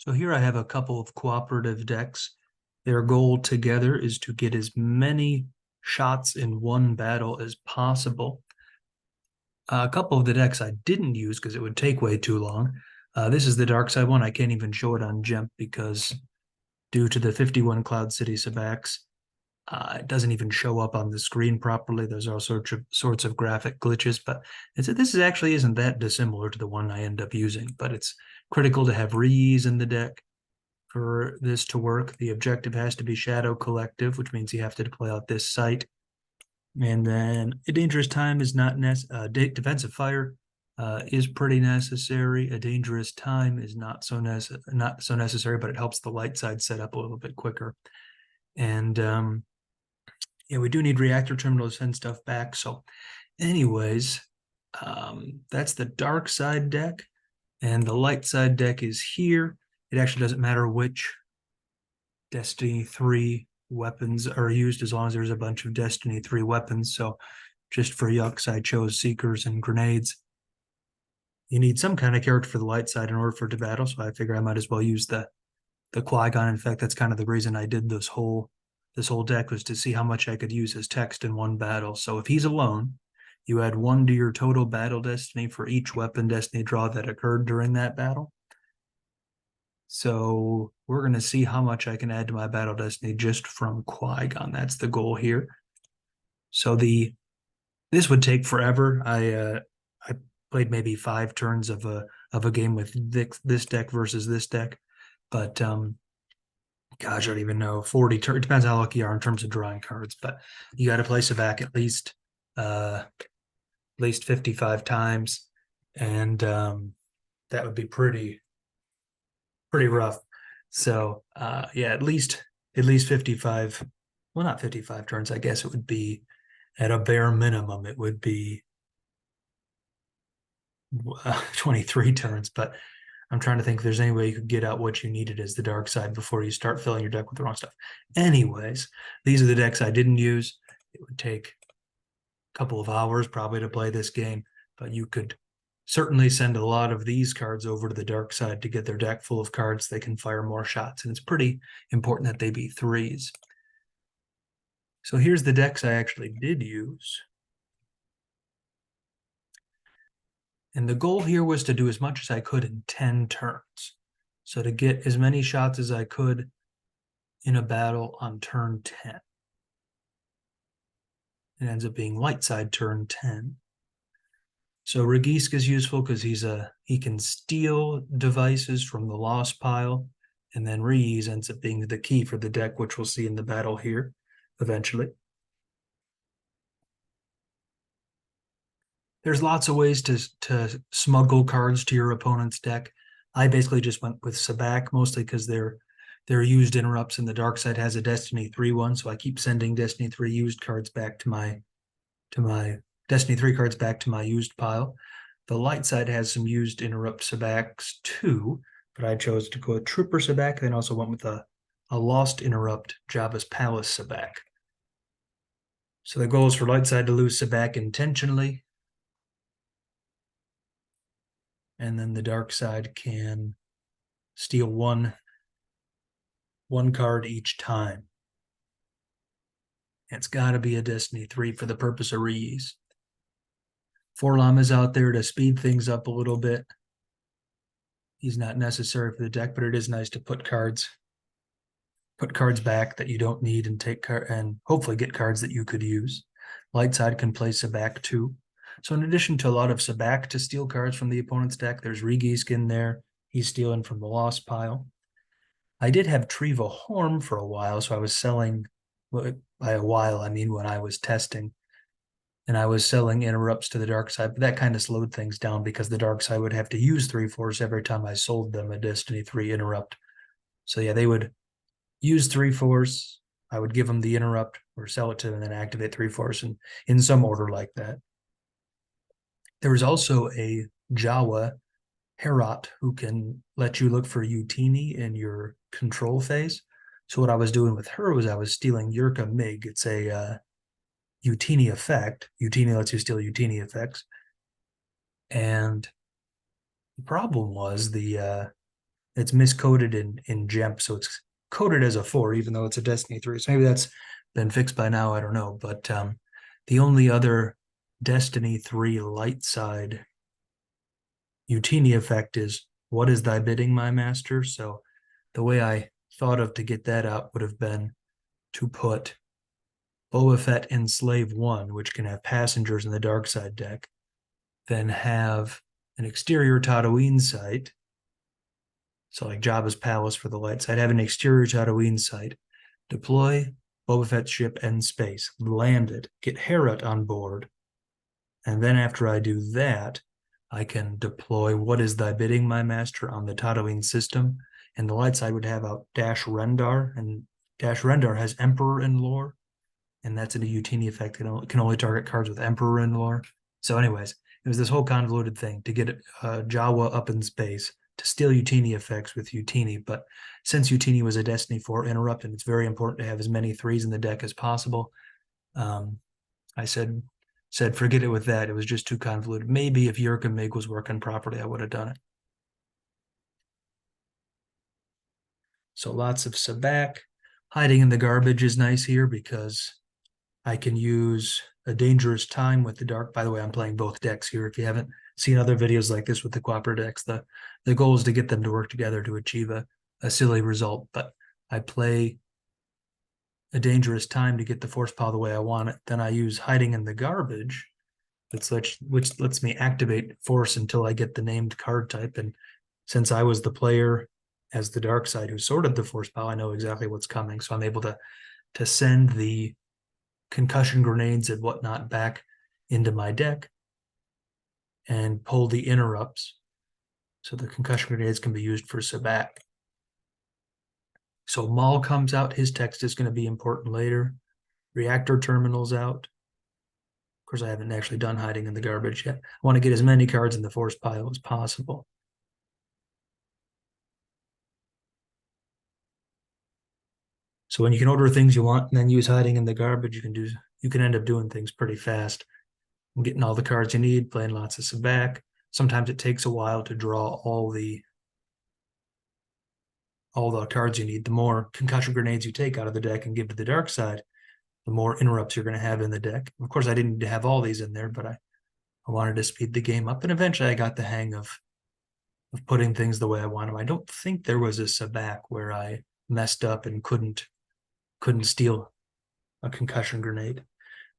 So here I have a couple of cooperative decks. Their goal together is to get as many shots in one battle as possible. A couple of the decks I didn't use because it would take way too long. This is the dark side one. I can't even show it on Gemp because due to the 51 Cloud City Sabacs, it doesn't even show up on the screen properly. There's all sorts of graphic glitches, but this actually isn't that dissimilar to the one I end up using, but it's critical to have Yees in the deck for this to work. The objective has to be Shadow Collective, which means you have to play out this site. And then a dangerous time is not necessary. Defensive fire is pretty necessary. A dangerous time is not so necessary, but it helps the light side set up a little bit quicker. And yeah, we do need reactor terminals to send stuff back. So anyways, that's the dark side deck. And the light side deck is here. It actually doesn't matter which Destiny 3 weapons are used as long as there's a bunch of Destiny 3 weapons. So just for yucks, I chose Seekers and Grenades. You need some kind of character for the light side in order for it to battle, so I figure I might as well use the Qui-Gon. In fact, that's kind of the reason I did this whole deck, was to see how much I could use as text in one battle. So if he's alone, you add 1 to your total battle destiny for each weapon destiny draw that occurred during that battle. So we're going to see how much I can add to my battle destiny just from Qui-Gon. That's the goal here. So this would take forever. I played maybe 5 turns of a game with this deck versus this deck, but gosh, I don't even know. 40 turns. It depends how lucky you are in terms of drawing cards, but you got to play Sabak at least 55 times, and that would be pretty rough. So yeah, at least 55. Well, not 55 turns. I guess it would be at a bare minimum. It would be 23 turns, but I'm trying to think if there's any way you could get out what you needed as the dark side before you start filling your deck with the wrong stuff. Anyways, these are the decks I didn't use. It would take a couple of hours probably to play this game, but you could certainly send a lot of these cards over to the dark side to get their deck full of cards they can fire more shots, and it's pretty important that they be 3s. So here's the decks I actually did use. And the goal here was to do as much as I could in 10 turns. So to get as many shots as I could in a battle on turn 10. It ends up being light side turn 10. So Regisk is useful because he can steal devices from the lost pile, and then Reese ends up being the key for the deck, which we'll see in the battle here eventually. There's lots of ways to smuggle cards to your opponent's deck. I basically just went with Sabak, mostly because they're used interrupts, and the dark side has a Destiny 3 one, so I keep sending Destiny 3 used cards back to my Destiny 3 cards back to my used pile. The light side has some used interrupt Sabaks too, but I chose to go with Trooper Sabak, then also went with a lost interrupt Jabba's Palace Sabak. So the goal is for light side to lose Sabak intentionally, and then the dark side can steal one card each time. It's got to be a Destiny 3 for the purpose of reuse. 4-Lam is out there to speed things up a little bit. He's not necessary for the deck, but it is nice to put cards back that you don't need and hopefully get cards that you could use. Light side can play Sabak too. So in addition to a lot of Sabak to steal cards from the opponent's deck, there's Regisk in there. He's stealing from the lost pile. I did have Treva Horm for a while, so I was selling, by a while, I mean when I was testing, and I was selling interrupts to the dark side, but that kind of slowed things down because the dark side would have to use 3/4 every time I sold them a Destiny 3 interrupt. So yeah, they would use 3/4. I would give them the interrupt or sell it to them and then activate 3/4, and in some order like that. There was also a Jawa Herat who can let you look for Utini in your control phase. So what I was doing with her was I was stealing Yurka Mig. It's a Utini effect. Utini lets you steal Utini effects. And the problem was the it's miscoded in GEMP, so it's coded as a 4, even though it's a Destiny 3. So maybe that's been fixed by now, I don't know. But the only other Destiny 3 light side Utini effect is, what is thy bidding, my master? So the way I thought of to get that out would have been to put Boba Fett in Slave 1, which can have passengers in the dark side deck, then have an exterior Tatooine site. So like Jabba's palace for the light side, have an exterior Tatooine site, deploy Boba Fett's ship in space, land it, get Hera on board, and then after I do that, I can deploy What Is Thy Bidding, My Master on the Tatooine system, and the light side would have out Dash Rendar, and Dash Rendar has Emperor in lore, and that's in a Utini effect. It can only target cards with Emperor in lore. So anyways, it was this whole convoluted thing to get Jawa up in space, to steal Utini effects with Utini. But since Utini was a Destiny 4 interrupt, and it's very important to have as many 3s in the deck as possible, I said forget it with that. It was just too convoluted. Maybe if Yurka Mig was working properly, I would have done it. So lots of Sabak. Hiding in the garbage is nice here because I can use a Dangerous Time with the Dark. By the way, I'm playing both decks here. If you haven't seen other videos like this with the Cooperative decks, the goal is to get them to work together to achieve a silly result. But I play a Dangerous Time to get the force pile the way I want it. Then I use Hiding in the Garbage, which lets me activate force until I get the named card type. And since I was the player as the dark side who sorted the force pile, I know exactly what's coming. So I'm able to send the concussion grenades and whatnot back into my deck and pull the interrupts. So the concussion grenades can be used for Sabak. So Maul comes out. His text is going to be important later. Reactor terminals out. Of course, I haven't actually done Hiding in the Garbage yet. I want to get as many cards in the force pile as possible. So when you can order things you want and then use Hiding in the Garbage, you can end up doing things pretty fast. And getting all the cards you need, playing lots of Sabak. Sometimes it takes a while to draw all the cards you need. The more concussion grenades you take out of the deck and give to the dark side, the more interrupts you're going to have in the deck. Of course, I didn't need to have all these in there, but I wanted to speed the game up. And eventually I got the hang of putting things the way I want them. I don't think there was a Sabak where I messed up and couldn't steal a concussion grenade.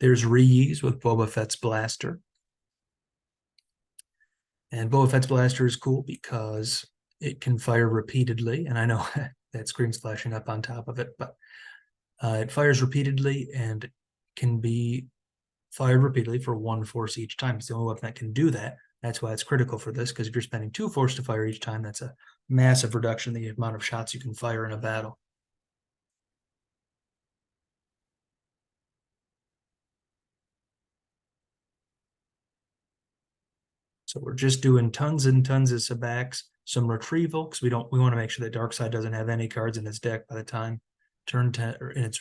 There's Yees with Boba Fett's blaster. And Boba Fett's blaster is cool because it can fire repeatedly. And I know that screen's flashing up on top of it, but it fires repeatedly and can be fired repeatedly for 1 force each time. It's the only weapon that can do that. That's why it's critical for this, because if you're spending 2 force to fire each time, that's a massive reduction in the amount of shots you can fire in a battle. So we're just doing tons and tons of Sabaks, some retrieval, because we want to make sure that Darkseid doesn't have any cards in his deck by the time turn 10, or in its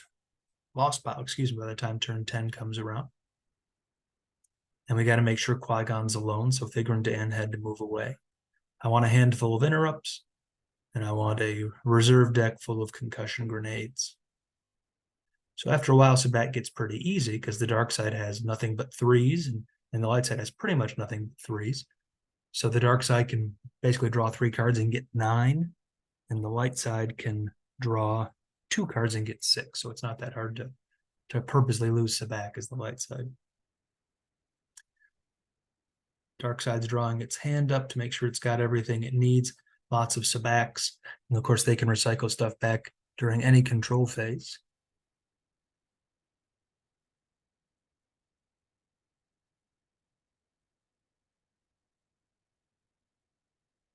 lost pile, by the time turn 10 comes around. And we got to make sure Qui-Gon's alone, so Figrin Dan had to move away. I want a handful of interrupts, and I want a reserve deck full of concussion grenades. So after a while, Sabak gets pretty easy because the dark side has nothing but 3s, and the light side has pretty much nothing but 3s. So the dark side can basically draw 3 cards and get 9, and the light side can draw 2 cards and get 6. So it's not that hard to purposely lose Sabak as the light side. Dark side's drawing its hand up to make sure it's got everything it needs. Lots of Sabaks. And of course, they can recycle stuff back during any control phase.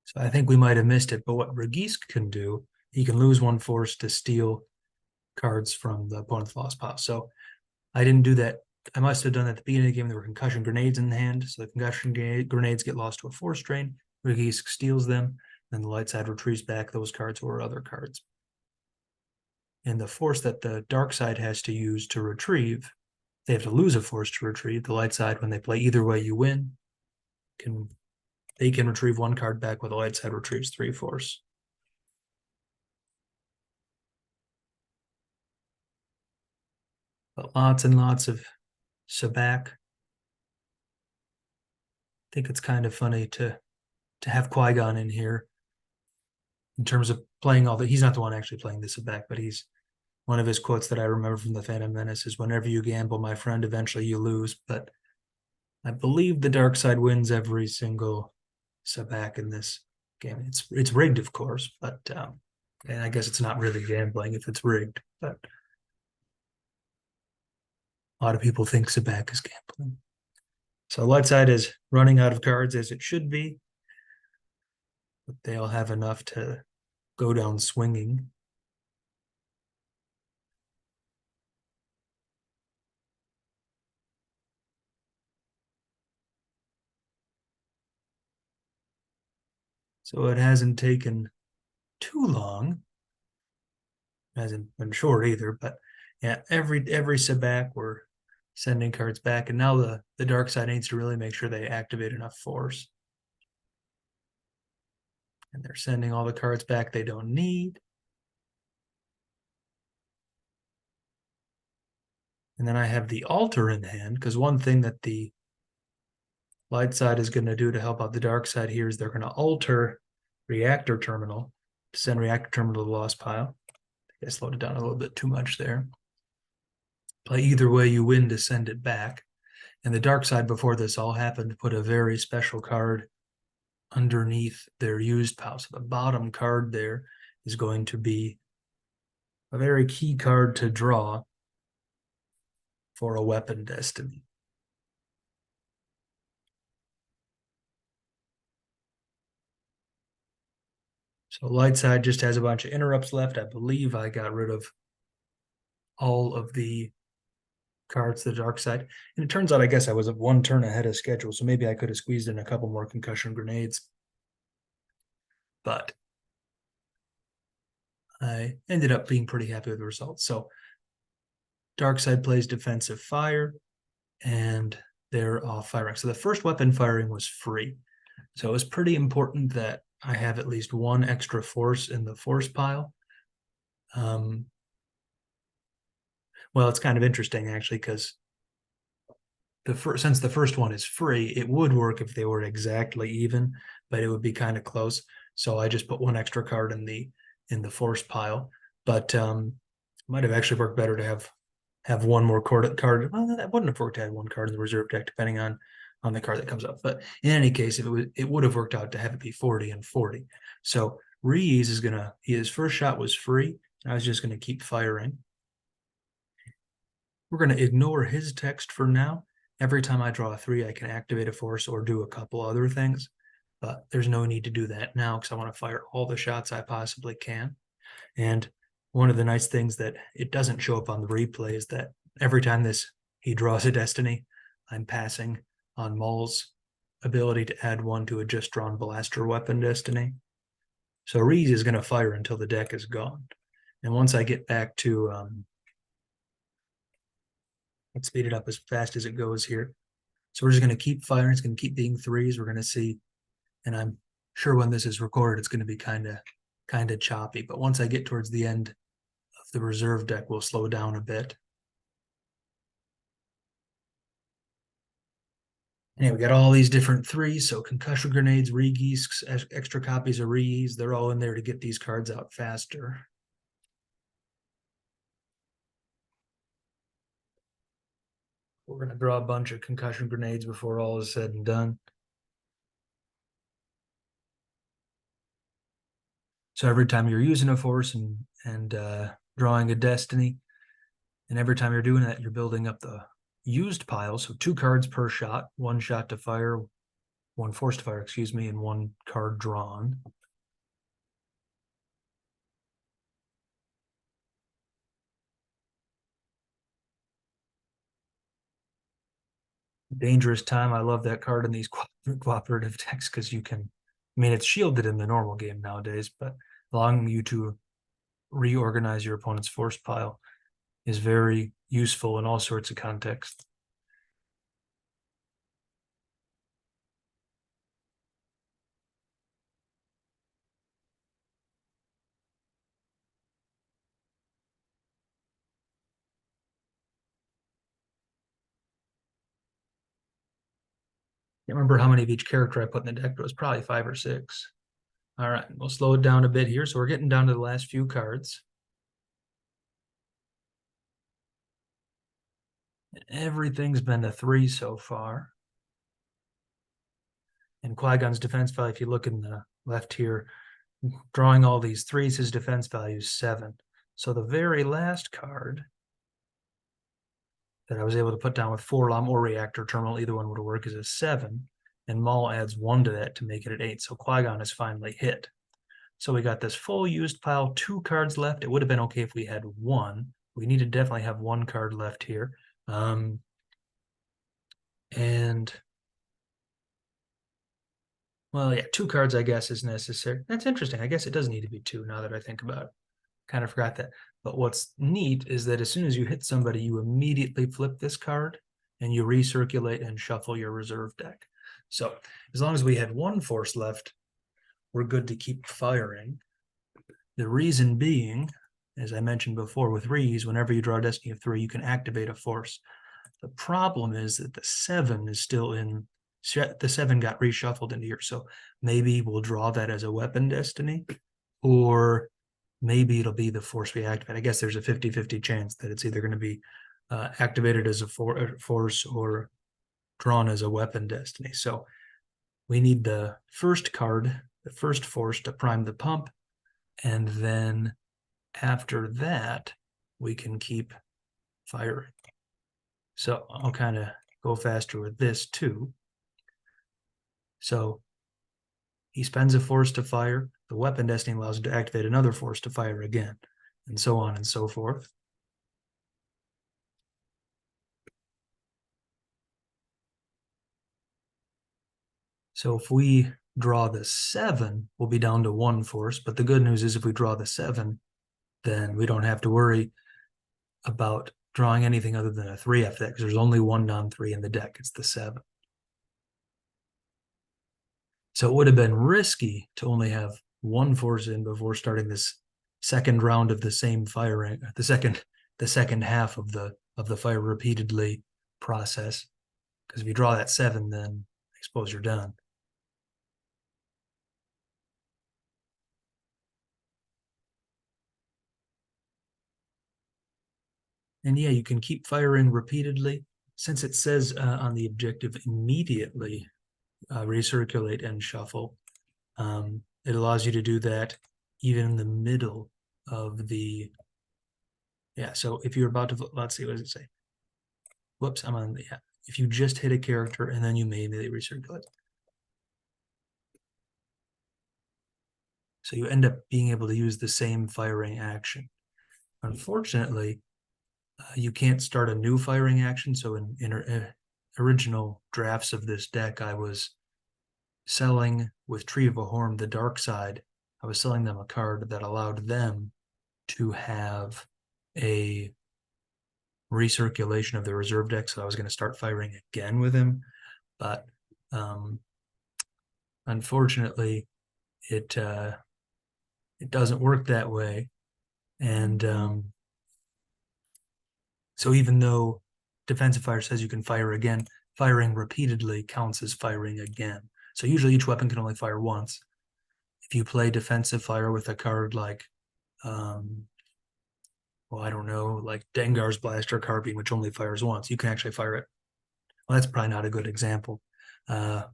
So I think we might have missed it, but what Regisk can do, he can lose 1 force to steal cards from the opponent's lost pile. So I didn't do that. I must have done that at the beginning of the game. There were concussion grenades in the hand, so the concussion grenades get lost to a force drain. Regisk steals them, then the light side retrieves back those cards or other cards. And the force that the dark side has to use to retrieve, they have to lose a force to retrieve. The light side, when they play either way you win, they can retrieve 1 card back, while the light side retrieves 3 force. But lots and lots of sabacc. I think it's kind of funny to have Qui-Gon in here in terms of playing all the. He's not the one actually playing the sabacc, but he's one of his quotes that I remember from the Phantom Menace is, "Whenever you gamble, my friend, eventually you lose." But I believe the dark side wins every single sabacc in this game. It's rigged, of course, but and I guess it's not really gambling if it's rigged. But a lot of people think sabacc is gambling. So light side is running out of cards as it should be, but they'll have enough to go down swinging. So it hasn't taken too long. Hasn't been short either, but yeah, every sabacc we're sending cards back, and now the dark side needs to really make sure they activate enough force. And they're sending all the cards back they don't need. And then I have the altar in hand, because one thing that the light side is going to do to help out the dark side here is they're going to alter reactor terminal to send reactor terminal to the lost pile. I slowed it down a little bit too much there. But either way, you win to send it back. And the dark side, before this all happened, put a very special card underneath their used pile. So the bottom card there is going to be a very key card to draw for a weapon destiny. So light side just has a bunch of interrupts left. I believe I got rid of all of the cards to the dark side. And it turns out, I guess I was one turn ahead of schedule. So maybe I could have squeezed in a couple more concussion grenades. But I ended up being pretty happy with the results. So dark side plays defensive fire, and they're off firing. So the first weapon firing was free. So it was pretty important that I have at least one extra force in the force pile. Well, it's kind of interesting actually, because since the first one is free, it would work if they were exactly even, but it would be kind of close. So I just put one extra card in the force pile. But might have actually worked better to have one more card. Well, that wouldn't have worked to have one card in the reserve deck, depending on the card that comes up. But in any case, if it would have worked out to have it be 40 and 40. So Yees is his first shot was free. I was just gonna keep firing. We're gonna ignore his text for now. Every time I draw a 3, I can activate a force or do a couple other things, but there's no need to do that now because I want to fire all the shots I possibly can. And one of the nice things that it doesn't show up on the replay is that every time he draws a destiny, I'm passing on Maul's ability to add 1 to a just drawn blaster weapon destiny. So Yees is going to fire until the deck is gone. And once I get back to, let's speed it up as fast as it goes here. So we're just going to keep firing. It's going to keep being 3s. We're going to see, and I'm sure when this is recorded, it's going to be kind of choppy. But once I get towards the end of the reserve deck, we'll slow down a bit. And we got all these different 3s. So concussion grenades, Yees, extra copies of Yees, they're all in there to get these cards out faster. We're going to draw a bunch of concussion grenades before all is said and done. So every time you're using a force and drawing a destiny, and every time you're doing that, you're building up the used pile. So 2 cards per shot, 1 shot to fire, 1 force to fire, excuse me, and 1 card drawn. Dangerous time. I love that card in these cooperative decks because you can, I mean, it's shielded in the normal game nowadays, but allowing you to reorganize your opponent's force pile is very useful in all sorts of contexts. Can't remember how many of each character I put in the deck, but it was probably 5 or 6. All right, we'll slow it down a bit here. So we're getting down to the last few cards. Everything's been a 3 so far. And Qui-Gon's defense value, if you look in the left here, drawing all these 3s, his defense value is 7. So the very last card that I was able to put down with 4 LOM or Reactor Terminal, either one would work, is a 7. And Maul adds 1 to that to make it an 8. So Qui-Gon is finally hit. So we got this full used pile, 2 cards left. It would have been okay if we had 1. We need to definitely have 1 card left here. And well, yeah, 2 cards, I guess, is necessary. That's interesting. I guess it does need to be 2 now that I think about it. Kind of forgot that. But what's neat is that as soon as you hit somebody, you immediately flip this card and you recirculate and shuffle your reserve deck. So as long as we had 1 force left, we're good to keep firing. The reason being, as I mentioned before, with Yees, whenever you draw a Destiny of 3, you can activate a force. The problem is that the 7 is still in, the 7 got reshuffled into here. So maybe we'll draw that as a weapon destiny, or maybe it'll be the force we activate. I guess there's a 50-50 chance that it's either going to be activated as a force or drawn as a weapon destiny. So we need the first card, the first force, to prime the pump. And then after that, we can keep firing. So I'll kind of go faster with this too. So he spends a force to fire. The weapon destiny allows him to activate another force to fire again, and so on and so forth. So if we draw the 7, we'll be down to 1 force. But the good news is if we draw the 7, then we don't have to worry about drawing anything other than a 3 after that, because there's only 1 non-3 in the deck. It's the 7. So it would have been risky to only have 1 force in before starting this second round of the same firing, the second half of the fire repeatedly process. Because if you draw that 7, then I suppose you're done. And yeah, you can keep firing repeatedly. Since it says on the objective, immediately recirculate and shuffle, it allows you to do that even in the middle of the, yeah, so if you're about to, let's see, what does it say? Whoops, I'm on the, yeah. If you just hit a character and then you may immediately recirculate. So you end up being able to use the same firing action. Unfortunately, you can't start a new firing action. So in original drafts of this deck, I was selling with Tree of Ahorm, the dark side. I was selling them a card that allowed them to have a recirculation of the reserve deck. So I was going to start firing again with him. But unfortunately, it doesn't work that way. And so even though defensive fire says you can fire again, firing repeatedly counts as firing again. So usually each weapon can only fire once. If you play defensive fire with a card like, well, I don't know, like Dengar's Blaster Carbine, which only fires once, you can actually fire it. Well, that's probably not a good example. But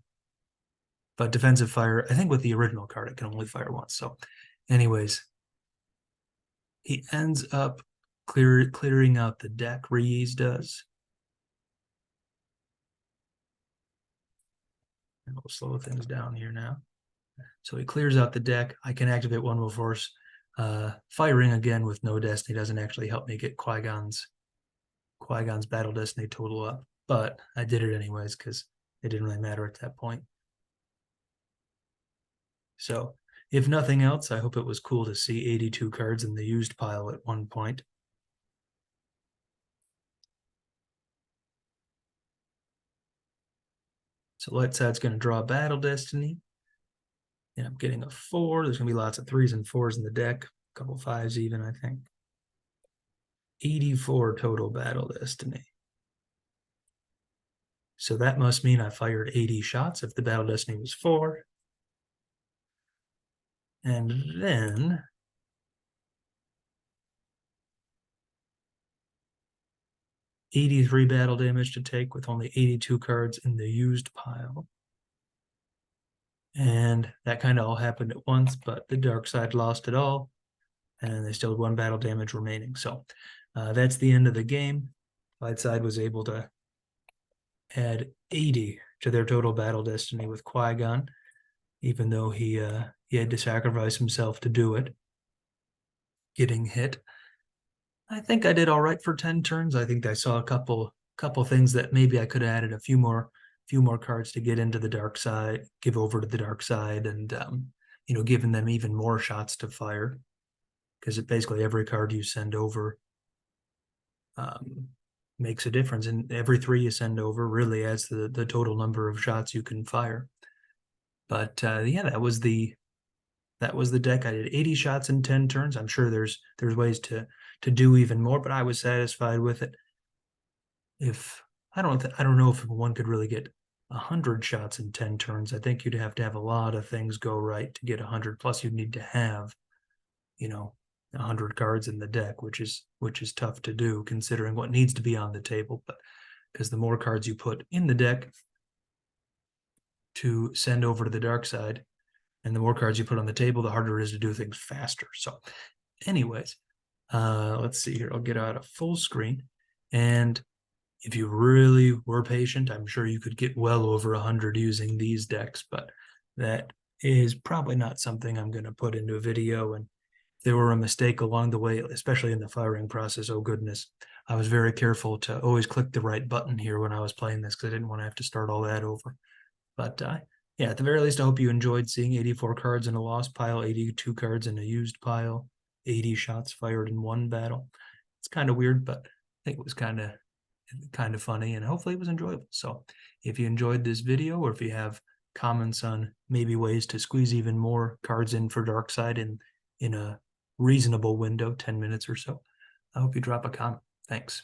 defensive fire, I think with the original card, it can only fire once. So anyways, he ends up clearing out the deck, Yees does. And we'll slow things down here now. So he clears out the deck. I can activate one more force. Firing again with no destiny doesn't actually help me get Qui-Gon's battle destiny total up, but I did it anyways because it didn't really matter at that point. So if nothing else, I hope it was cool to see 82 cards in the used pile at one point. So Light Side's going to draw Battle Destiny. And I'm getting a 4. There's going to be lots of 3s and 4s in the deck. A couple 5s even, I think. 84 total Battle Destiny. So that must mean I fired 80 shots if the Battle Destiny was 4. And then 83 battle damage to take with only 82 cards in the used pile. And that kind of all happened at once, but the dark side lost it all, and they still had 1 battle damage remaining. So that's the end of the game. Light side was able to add 80 to their total battle destiny with Qui-Gon, even though he had to sacrifice himself to do it, getting hit. I think I did all right for 10 turns. I think I saw a couple things that maybe I could have added a few more cards to get into the dark side, give over to the dark side, and giving them even more shots to fire, because basically every card you send over makes a difference, and every 3 you send over really adds the total number of shots you can fire. But yeah, that was the deck. I did 80 shots in 10 turns. I'm sure there's ways to do even more, but I was satisfied with it. If I don't know if one could really get 100 shots in 10 turns. I think you'd have to have a lot of things go right to get 100. Plus, you'd need to have 100 cards in the deck, which is tough to do considering what needs to be on the table. But because the more cards you put in the deck to send over to the dark side, and the more cards you put on the table, the harder it is to do things faster. So anyways, let's see here. I'll get out a full screen. And if you really were patient, I'm sure you could get well over 100 using these decks, but that is probably not something I'm going to put into a video. And if there were a mistake along the way, especially in the firing process, oh goodness, I was very careful to always click the right button here when I was playing this, because I didn't want to have to start all that over. But yeah, at the very least, I hope you enjoyed seeing 84 cards in a lost pile, 82 cards in a used pile, 80 shots fired in 1 battle. It's kind of weird, but I think it was kind of funny, and hopefully it was enjoyable. So if you enjoyed this video, or if you have comments on maybe ways to squeeze even more cards in for dark side in a reasonable window, 10 minutes or so, I hope you drop a comment. Thanks.